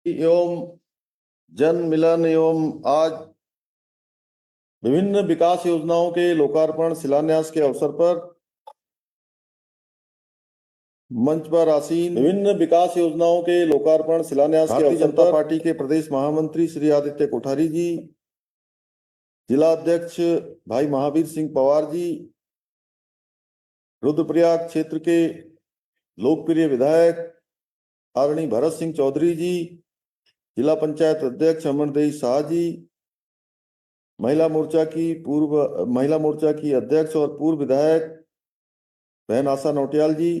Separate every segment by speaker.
Speaker 1: एवं जन मिलन एवं आज विभिन्न विकास योजनाओं के लोकार्पण शिलान्यास के अवसर पर मंच पर आसीन विभिन्न विकास योजनाओं के लोकार्पण शिलान्यास के भारतीय जनता पार्टी के प्रदेश महामंत्री श्री आदित्य कोठारी जी, जिला अध्यक्ष भाई महावीर सिंह पवार जी, रुद्रप्रयाग क्षेत्र के लोकप्रिय विधायक आदरणीय भरत सिंह चौधरी जी, जिला पंचायत अध्यक्ष अमरदेव शाह जी, महिला मोर्चा की अध्यक्ष और पूर्व विधायक बहन आशा नौटियाल जी,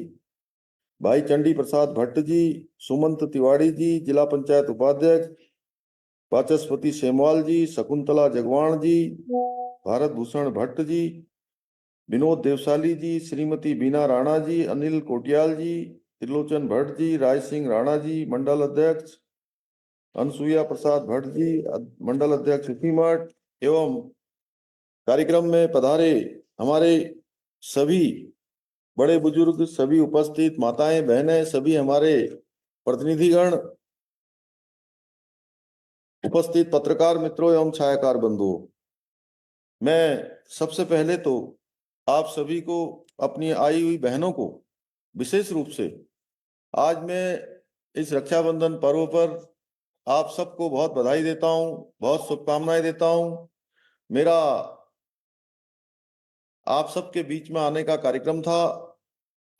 Speaker 1: भाई चंडी प्रसाद भट्ट जी, सुमंत तिवारी जी, जिला पंचायत उपाध्यक्ष वाचस्पति सेमवाल जी, शकुंतला जगवाण जी, भारत भूषण भट्ट जी, विनोद देवसाली जी, श्रीमती बीना राणा जी, अनिल कोटियाल जी, त्रिलोचन भट्ट जी, राय सिंह राणा जी, मंडल अध्यक्ष अनसुईया प्रसाद भट्ट जी, मंडल अध्यक्ष उसी मठ एवं कार्यक्रम में पधारे हमारे सभी बड़े बुजुर्ग, सभी उपस्थित माताएं बहनें, सभी हमारे प्रतिनिधिगण, उपस्थित पत्रकार मित्रों एवं छायाकार बंधुओं, मैं सबसे पहले तो आप सभी को, अपनी आई हुई बहनों को विशेष रूप से आज मैं इस रक्षाबंधन पर्व पर आप सबको बहुत बधाई देता हूं, बहुत शुभकामनाएं देता हूं। मेरा आप सबके बीच में आने का कार्यक्रम था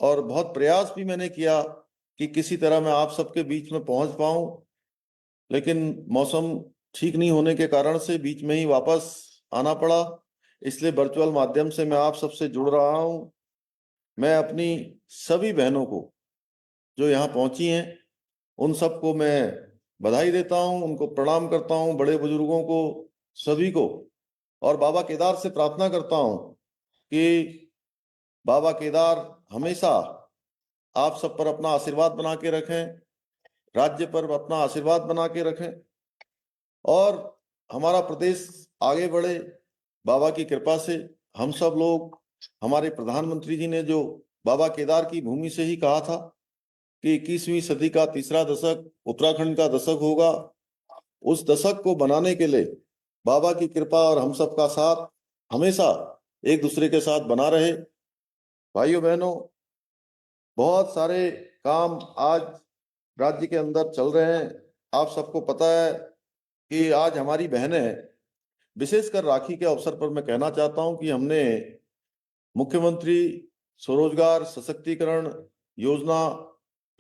Speaker 1: और बहुत प्रयास भी मैंने किया कि किसी तरह मैं आप सबके बीच में पहुंच पाऊं, लेकिन मौसम ठीक नहीं होने के कारण से बीच में ही वापस आना पड़ा। इसलिए वर्चुअल माध्यम से मैं आप सबसे जुड़ रहा हूं। मैं अपनी सभी बहनों को जो यहाँ पहुंची हैं उन सबको मैं बधाई देता हूं, उनको प्रणाम करता हूं, बड़े बुजुर्गों को, सभी को, और बाबा केदार से प्रार्थना करता हूं कि बाबा केदार हमेशा आप सब पर अपना आशीर्वाद बना के रखें, राज्य पर अपना आशीर्वाद बना के रखें और हमारा प्रदेश आगे बढ़े। बाबा की कृपा से हम सब लोग, हमारे प्रधानमंत्री जी ने जो बाबा केदार की भूमि से ही कहा था कि 21वीं सदी का तीसरा दशक उत्तराखंड का दशक होगा, उस दशक को बनाने के लिए बाबा की कृपा और हम सबका साथ हमेशा एक दूसरे के साथ बना रहे। भाइयों बहनों, बहुत सारे काम आज राज्य के अंदर चल रहे हैं। आप सबको पता है कि आज हमारी बहनें, विशेषकर राखी के अवसर पर मैं कहना चाहता हूं कि हमने मुख्यमंत्री स्वरोजगार सशक्तिकरण योजना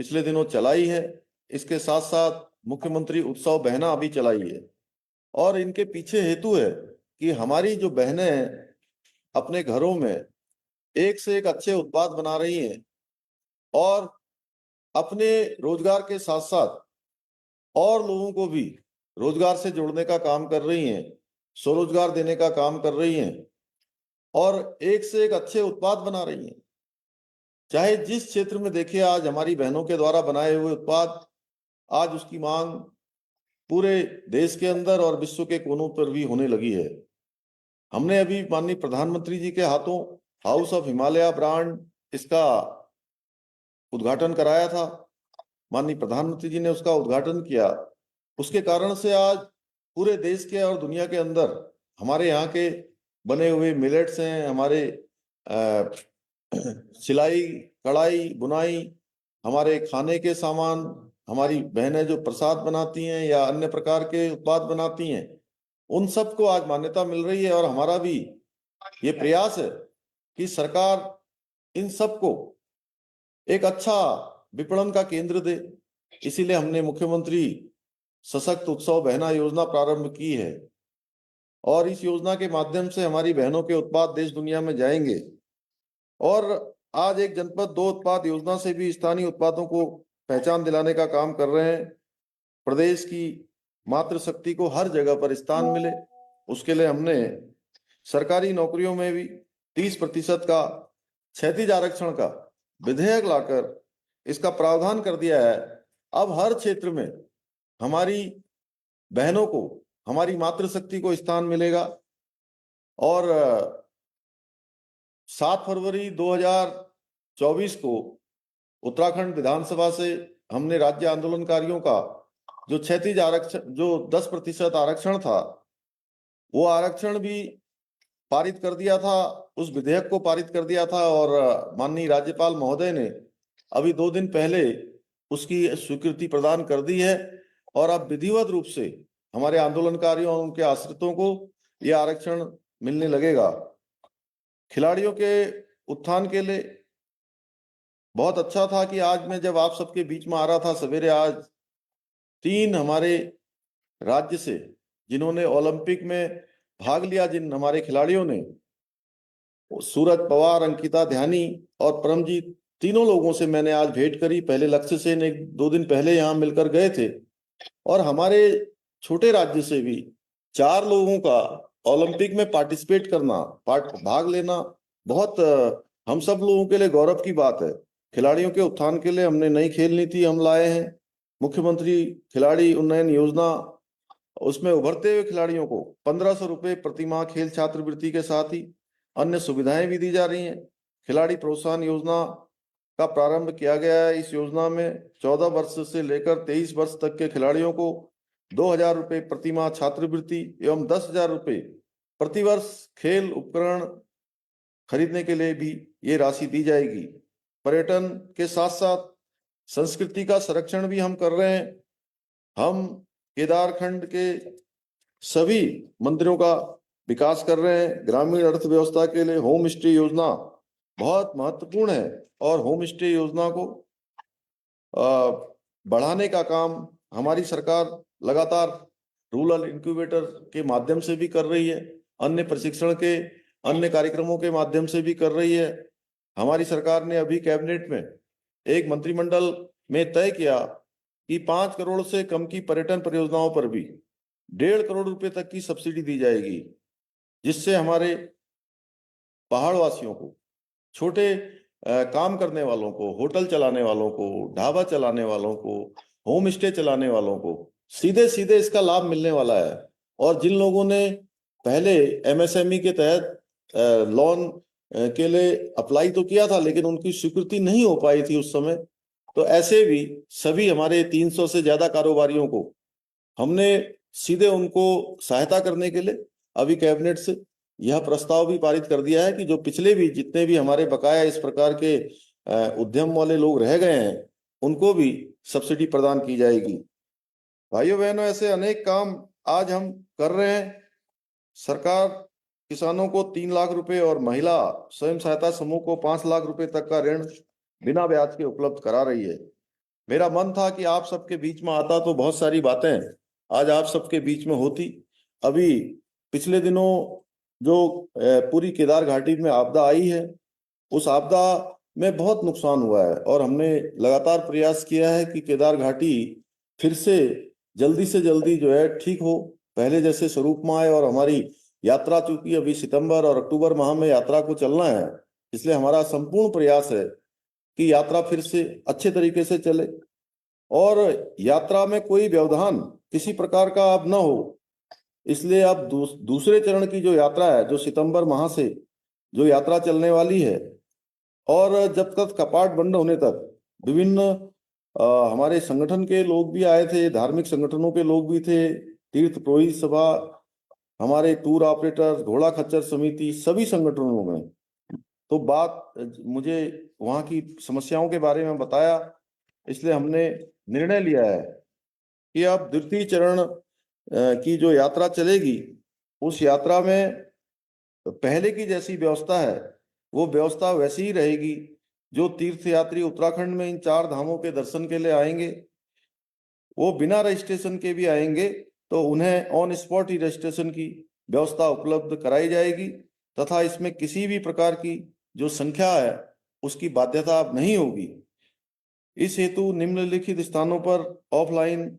Speaker 1: पिछले दिनों चलाई है। इसके साथ साथ मुख्यमंत्री उत्सव बहना अभी चलाई है और इनके पीछे हेतु है कि हमारी जो बहनें अपने घरों में एक से एक अच्छे उत्पाद बना रही हैं और अपने रोजगार के साथ साथ और लोगों को भी रोजगार से जोड़ने का काम कर रही हैं, स्वरोजगार देने का काम कर रही हैं और एक से एक अच्छे उत्पाद बना रही हैं। चाहे जिस क्षेत्र में देखिए, आज हमारी बहनों के द्वारा बनाए हुए उत्पाद, आज उसकी मांग पूरे देश के अंदर और विश्व के कोनों पर भी होने लगी है। हमने अभी माननीय प्रधानमंत्री जी के हाथों हाउस ऑफ हिमालय ब्रांड, इसका उद्घाटन कराया था। माननीय प्रधानमंत्री जी ने उसका उद्घाटन किया। उसके कारण से आज पूरे देश के और दुनिया के अंदर हमारे यहाँ के बने हुए मिलेट्स हैं, हमारे सिलाई कढ़ाई बुनाई, हमारे खाने के सामान, हमारी बहनें जो प्रसाद बनाती हैं या अन्य प्रकार के उत्पाद बनाती हैं, उन सबको आज मान्यता मिल रही है। और हमारा भी ये प्रयास है कि सरकार इन सबको एक अच्छा विपणन का केंद्र दे। इसीलिए हमने मुख्यमंत्री सशक्त उत्सव बहना योजना प्रारंभ की है और इस योजना के माध्यम से हमारी बहनों के उत्पाद देश दुनिया में जाएंगे। और आज एक जनपद दो उत्पाद योजना से भी स्थानीय उत्पादों को पहचान दिलाने का काम कर रहे हैं। प्रदेश की मातृशक्ति को हर जगह पर स्थान मिले, उसके लिए हमने सरकारी नौकरियों में भी 30% का क्षैतिज आरक्षण का विधेयक लाकर इसका प्रावधान कर दिया है। अब हर क्षेत्र में हमारी बहनों को, हमारी मातृशक्ति को स्थान मिलेगा। और 7 फरवरी 2024 को उत्तराखंड विधानसभा से हमने राज्य आंदोलनकारियों का जो क्षैतिज आरक्षण, जो 10% आरक्षण था, वो आरक्षण भी पारित कर दिया था, उस विधेयक को पारित कर दिया था। और माननीय राज्यपाल महोदय ने अभी 2 दिन पहले उसकी स्वीकृति प्रदान कर दी है। और अब विधिवत रूप से हमारे आंदोलनकारियों और उनके आश्रितों को यह आरक्षण मिलने लगेगा। खिलाड़ियों के उत्थान के लिए बहुत अच्छा था कि आज मैं जब आप सबके बीच में आ रहा था सवेरे, आज 3 हमारे राज्य से जिन्होंने ओलंपिक में भाग लिया, जिन हमारे खिलाड़ियों ने, सूरज पवार, अंकिता ध्यानी और परमजीत, तीनों लोगों से मैंने आज भेंट करी। पहले लक्ष्य सेन 1-2 दिन पहले यहाँ मिलकर गए थे। और हमारे छोटे राज्य से भी 4 लोगों का ओलंपिक में पार्टिसिपेट करना, भाग लेना, बहुत हम सब लोगों के लिए गौरव की बात है। खिलाड़ियों के उत्थान के लिए हमने नई खेल नीति हम लाए हैं, मुख्यमंत्री खिलाड़ी उन्नयन योजना। उसमें उभरते हुए खिलाड़ियों को 1500 रुपये प्रतिमाह खेल छात्रवृत्ति के साथ ही अन्य सुविधाएं भी दी जा रही हैं। खिलाड़ी प्रोत्साहन योजना का प्रारंभ किया गया है। इस योजना में 14 वर्ष से लेकर 23 वर्ष तक के खिलाड़ियों को 2000 रुपये प्रतिमाह छात्रवृत्ति एवं 10,000 रुपये प्रतिवर्ष खेल उपकरण खरीदने के लिए भी ये राशि दी जाएगी। पर्यटन के साथ साथ संस्कृति का संरक्षण भी हम कर रहे हैं। हम केदारखंड के सभी मंदिरों का विकास कर रहे हैं। ग्रामीण अर्थव्यवस्था के लिए होम स्टे योजना बहुत महत्वपूर्ण है और होम स्टे योजना को बढ़ाने का काम हमारी सरकार लगातार रूरल इंक्यूबेटर के माध्यम से भी कर रही है, अन्य प्रशिक्षण के अन्य कार्यक्रमों के माध्यम से भी कर रही है। हमारी सरकार ने अभी कैबिनेट में एक मंत्रिमंडल में तय किया कि 5 करोड़ से कम की पर्यटन परियोजनाओं पर भी 1.5 करोड़ रुपए तक की सब्सिडी दी जाएगी, जिससे हमारे पहाड़ वासियों को, छोटे काम करने वालों को, होटल चलाने वालों को, ढाबा चलाने वालों को, होम स्टे चलाने वालों को सीधे सीधे इसका लाभ मिलने वाला है। और जिन लोगों ने पहले एमएसएमई के तहत लोन के लिए अप्लाई तो किया था, लेकिन उनकी स्वीकृति नहीं हो पाई थी उस समय, तो ऐसे भी सभी हमारे 300 से ज्यादा कारोबारियों को हमने सीधे उनको सहायता करने के लिए अभी कैबिनेट से यह प्रस्ताव भी पारित कर दिया है कि जो पिछले भी जितने भी हमारे बकाया इस प्रकार के उद्यम वाले लोग रह गए हैं, उनको भी सब्सिडी प्रदान की जाएगी। भाइयों बहनों, ऐसे अनेक काम आज हम कर रहे हैं। सरकार किसानों को 3 लाख रुपए और महिला स्वयं सहायता समूह को 5 लाख रुपए तक का ऋण बिना ब्याज के उपलब्ध करा रही है। मेरा मन था कि आप सबके बीच में आता तो बहुत सारी बातें आज आप सबके बीच में होती। अभी पिछले दिनों जो पूरी केदार घाटी में आपदा आई है, उस आपदा में बहुत नुकसान हुआ है और हमने लगातार प्रयास किया है कि केदार घाटी फिर से जल्दी जो है ठीक हो, पहले जैसे स्वरूप में आए। और हमारी यात्रा, चूंकि अभी सितंबर और अक्टूबर माह में यात्रा को चलना है, इसलिए हमारा संपूर्ण प्रयास है कि यात्रा फिर से अच्छे तरीके से चले और यात्रा में कोई व्यवधान किसी प्रकार का अब न हो। इसलिए अब दूसरे चरण की जो यात्रा है, जो सितंबर माह से जो यात्रा चलने वाली है, और जब तक कपाट बंद होने तक विभिन्न हमारे संगठन के लोग भी आए थे, धार्मिक संगठनों के लोग भी थे, तीर्थ पुरोहित सभा, हमारे टूर ऑपरेटर, घोड़ा खच्चर समिति, सभी संगठनों में तो बात मुझे वहाँ की समस्याओं के बारे में बताया। इसलिए हमने निर्णय लिया है कि अब द्वितीय चरण की जो यात्रा चलेगी, उस यात्रा में पहले की जैसी व्यवस्था है वो व्यवस्था वैसी ही रहेगी। जो तीर्थयात्री उत्तराखंड में इन 4 धामों के दर्शन के लिए आएंगे, वो बिना रजिस्ट्रेशन के भी आएंगे तो उन्हें ऑन स्पॉट ही रजिस्ट्रेशन की व्यवस्था उपलब्ध कराई जाएगी तथा इसमें किसी भी प्रकार की जो संख्या है उसकी बाध्यता अब नहीं होगी। इस हेतु निम्नलिखित स्थानों पर ऑफलाइन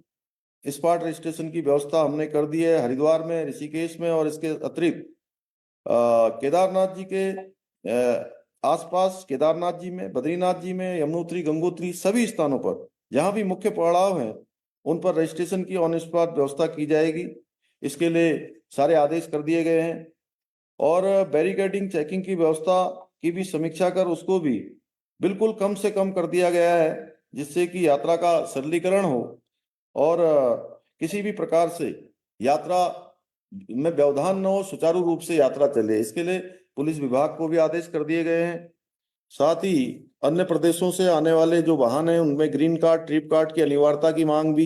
Speaker 1: स्पॉट रजिस्ट्रेशन की व्यवस्था हमने कर दी है, हरिद्वार में, ऋषिकेश में, और इसके अतिरिक्त केदारनाथ जी के आसपास, केदारनाथ जी में, बद्रीनाथ जी में, यमुनोत्री, गंगोत्री, सभी स्थानों पर जहां भी मुख्य पड़ाव हैं उन पर रजिस्ट्रेशन की ऑन स्पॉट व्यवस्था की जाएगी। इसके लिए सारे आदेश कर दिए गए हैं और बैरिकेडिंग चेकिंग की व्यवस्था की भी समीक्षा कर उसको भी बिल्कुल कम से कम कर दिया गया है, जिससे कि यात्रा का सरलीकरण हो और किसी भी प्रकार से यात्रा में व्यवधान न हो, सुचारू रूप से यात्रा चले, इसके लिए पुलिस विभाग को भी आदेश कर दिए गए हैं। साथ ही अन्य प्रदेशों से आने वाले जो वाहन हैं उनमें ग्रीन कार्ड, ट्रिप कार्ड की अनिवार्यता की मांग भी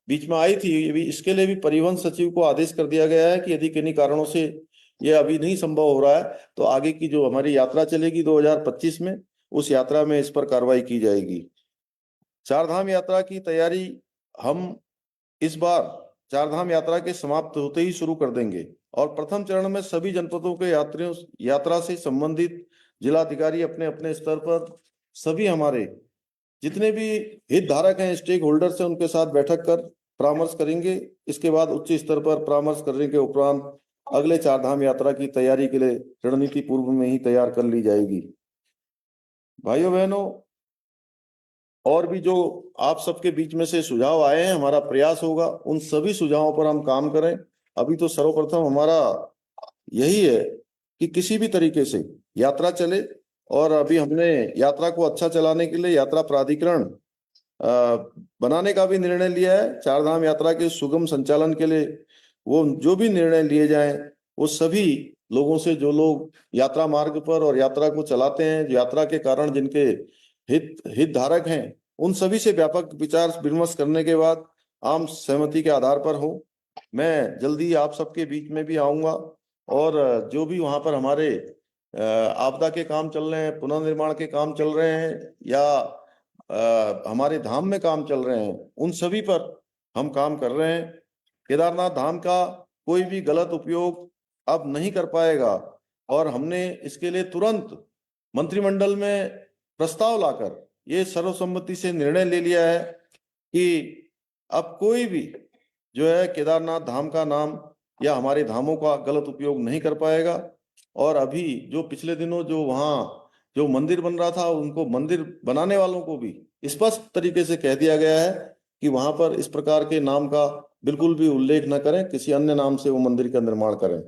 Speaker 1: बीच में आई थी। ये भी, इसके लिए भी परिवहन सचिव को आदेश कर दिया गया है कि यदि किन्हीं कारणों से ये अभी नहीं संभव हो रहा है तो आगे की जो हमारी यात्रा चलेगी 2025 में, उस यात्रा में इस पर कार्रवाई की जाएगी। चारधाम यात्रा की तैयारी हम इस बार चारधाम यात्रा के समाप्त होते ही शुरू कर देंगे और प्रथम चरण में सभी जनपदों के यात्रियों यात्रा से संबंधित जिलाधिकारी अपने अपने स्तर पर सभी हमारे जितने भी हितधारक हैं, स्टेक होल्डर्स हैं, उनके साथ बैठक कर परामर्श करेंगे। इसके बाद उच्च स्तर पर परामर्श करने के उपरांत अगले चारधाम यात्रा की तैयारी के लिए रणनीति पूर्व में ही तैयार कर ली जाएगी। भाइयों बहनों, और भी जो आप सबके बीच में से सुझाव आए हैं, हमारा प्रयास होगा उन सभी सुझावों पर हम काम करें। अभी तो सर्वप्रथम हमारा यही है कि किसी भी तरीके से यात्रा चले, और अभी हमने यात्रा को अच्छा चलाने के लिए यात्रा प्राधिकरण बनाने का भी निर्णय लिया है। चारधाम यात्रा के सुगम संचालन के लिए वो जो भी निर्णय लिए जाएं, वो सभी लोगों से, जो लोग यात्रा मार्ग पर और यात्रा को चलाते हैं, यात्रा के कारण जिनके हितधारक हैं, उन सभी से व्यापक विचार विमर्श करने के बाद आम सहमति के आधार पर हो। मैं जल्दी आप सबके बीच में भी आऊंगा और जो भी वहां पर हमारे आपदा के काम चल रहे हैं, पुनर्निर्माण के काम चल रहे हैं, या हमारे धाम में काम चल रहे हैं, उन सभी पर हम काम कर रहे हैं। केदारनाथ धाम का कोई भी गलत उपयोग अब नहीं कर पाएगा और हमने इसके लिए तुरंत मंत्रिमंडल में प्रस्ताव लाकर ये सर्वसम्मति से निर्णय ले लिया है कि अब कोई भी जो है केदारनाथ धाम का नाम या हमारे धामों का गलत उपयोग नहीं कर पाएगा। और अभी जो पिछले दिनों जो वहाँ जो मंदिर बन रहा था, उनको मंदिर बनाने वालों को भी स्पष्ट तरीके से कह दिया गया है कि वहां पर इस प्रकार के नाम का बिल्कुल भी उल्लेख न करें, किसी अन्य नाम से वो मंदिर का निर्माण करें।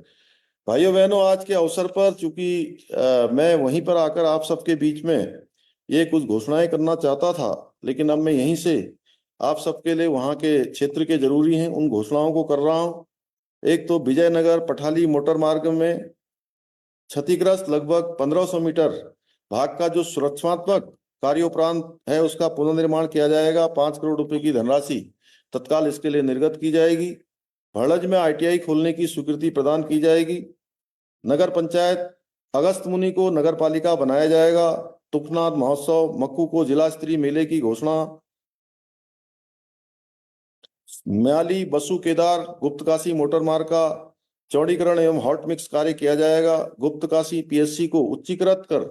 Speaker 1: भाइयों बहनों, आज के अवसर पर चूंकि मैं वहीं पर आकर आप सबके बीच में ये कुछ घोषणाएं करना चाहता था, लेकिन अब मैं यहीं से आप सबके लिए वहां के क्षेत्र के जरूरी हैं उन घोषणाओं को कर रहा हूं। एक तो विजयनगर पठाली मोटर मार्ग में क्षतिग्रस्त लगभग 1500 मीटर भाग का जो सुरक्षात्मक कार्योपरांत है, उसका पुनर्निर्माण किया जाएगा। 5 करोड़ रुपए की धनराशि तत्काल इसके लिए निर्गत की जाएगी। भड़ज में ITI खोलने की स्वीकृति प्रदान की जाएगी। नगर पंचायत अगस्त मुनि को नगर पालिका बनाया जाएगा। तुकनाथ महोत्सव मक्कू को जिला स्तरीय मेले की घोषणा। म्याली बसु केदार गुप्तकाशी मोटर मार्ग का चौड़ीकरण एवं हॉट मिक्स कार्य किया जाएगा। गुप्तकाशी PSC को उच्चीकृत कर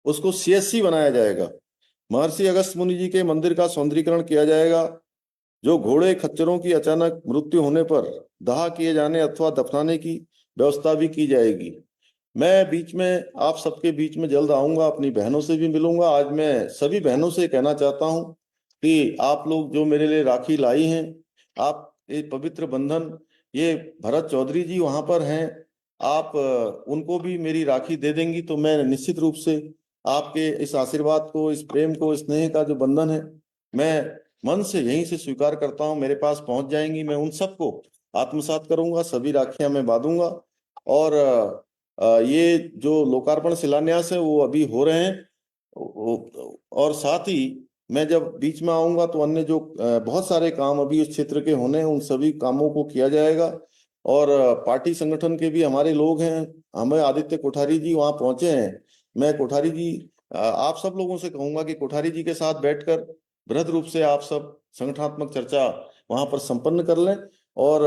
Speaker 1: उसको CSC बनाया जाएगा। महर्षि अगस्त मुनि जी के मंदिर का सौंदर्यीकरण किया जाएगा। जो घोड़े खच्चरों की अचानक मृत्यु होने पर दाह किए जाने अथवा दफनाने की व्यवस्था भी की जाएगी। मैं बीच में आप सबके बीच में जल्द आऊंगा, अपनी बहनों से भी मिलूंगा। आज मैं सभी बहनों से कहना चाहता हूं कि आप लोग जो मेरे लिए राखी लाई हैं, आप ये पवित्र बंधन, ये भरत चौधरी जी वहां पर हैं, आप उनको भी मेरी राखी दे देंगी तो मैं निश्चित रूप से आपके इस आशीर्वाद को, इस प्रेम को, इस स्नेह का जो बंधन है, मैं मन से यहीं से स्वीकार करता हूं। मेरे पास पहुंच जाएंगी, मैं उन सबको आत्मसात करूंगा, सभी राखियां मैं बांधूंगा। और ये जो लोकार्पण शिलान्यास है वो अभी हो रहे हैं। और साथ ही मैं जब बीच में आऊंगा तो अन्य जो बहुत सारे काम अभी उस क्षेत्र के होने हैं, उन सभी कामों को किया जाएगा। और पार्टी संगठन के भी हमारे लोग हैं, हमें आदित्य कोठारी जी वहां पहुंचे हैं। मैं कोठारी जी, आप सब लोगों से कहूंगा कि कोठारी जी के साथ बैठकर बृहद रूप से आप सब संगठनात्मक चर्चा वहां पर संपन्न कर लें। और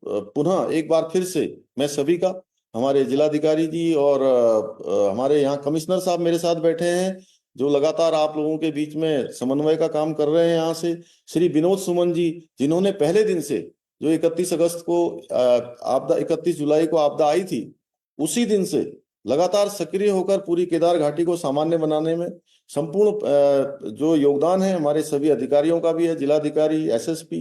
Speaker 1: पुनः एक बार फिर से मैं सभी का, हमारे जिलाधिकारी जी और हमारे यहाँ कमिश्नर साहब मेरे साथ बैठे हैं, जो लगातार आप लोगों के बीच में समन्वय का काम कर रहे हैं। यहाँ से श्री विनोद सुमन जी, जिन्होंने पहले दिन से, जो 31 अगस्त को आपदा, 31 जुलाई को आपदा आई थी, उसी दिन से लगातार सक्रिय होकर पूरी केदार घाटी को सामान्य बनाने में संपूर्ण जो योगदान है हमारे सभी अधिकारियों का भी है। जिलाधिकारी, SSP,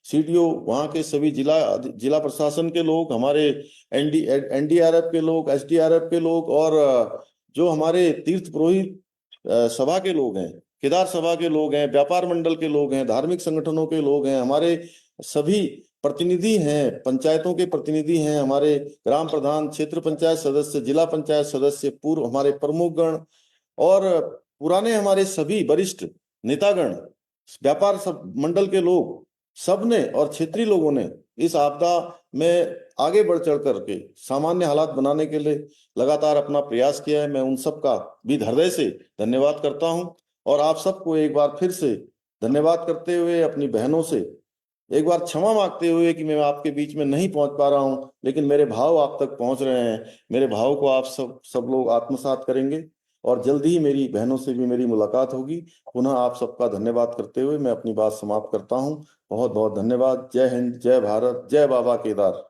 Speaker 1: CDO, वहाँ के सभी जिला प्रशासन के लोग, हमारे NDRF के लोग, SDRF के लोग, और जो हमारे तीर्थ पुरोहित सभा के लोग हैं, केदार सभा के लोग हैं, व्यापार मंडल के लोग हैं, धार्मिक संगठनों के लोग हैं, हमारे सभी प्रतिनिधि हैं, पंचायतों के प्रतिनिधि हैं, हमारे ग्राम प्रधान, क्षेत्र पंचायत सदस्य, जिला पंचायत सदस्य, पूर्व हमारे प्रमुखगण और पुराने हमारे सभी वरिष्ठ नेतागण, व्यापार सब मंडल के लोग, सबने और क्षेत्रीय लोगों ने इस आपदा में आगे बढ़ चढ़ करके सामान्य हालात बनाने के लिए लगातार अपना प्रयास किया है। मैं उन सब का भी हृदय से धन्यवाद करता हूं और आप सबको एक बार फिर से धन्यवाद करते हुए अपनी बहनों से एक बार क्षमा मांगते हुए कि मैं आपके बीच में नहीं पहुंच पा रहा हूं, लेकिन मेरे भाव आप तक पहुंच रहे हैं। मेरे भाव को आप सब लोग आत्मसात करेंगे और जल्दी ही मेरी बहनों से भी मेरी मुलाकात होगी। पुनः आप सबका धन्यवाद करते हुए मैं अपनी बात समाप्त करता हूं। बहुत बहुत धन्यवाद। जय हिंद, जय भारत, जय बाबा केदार।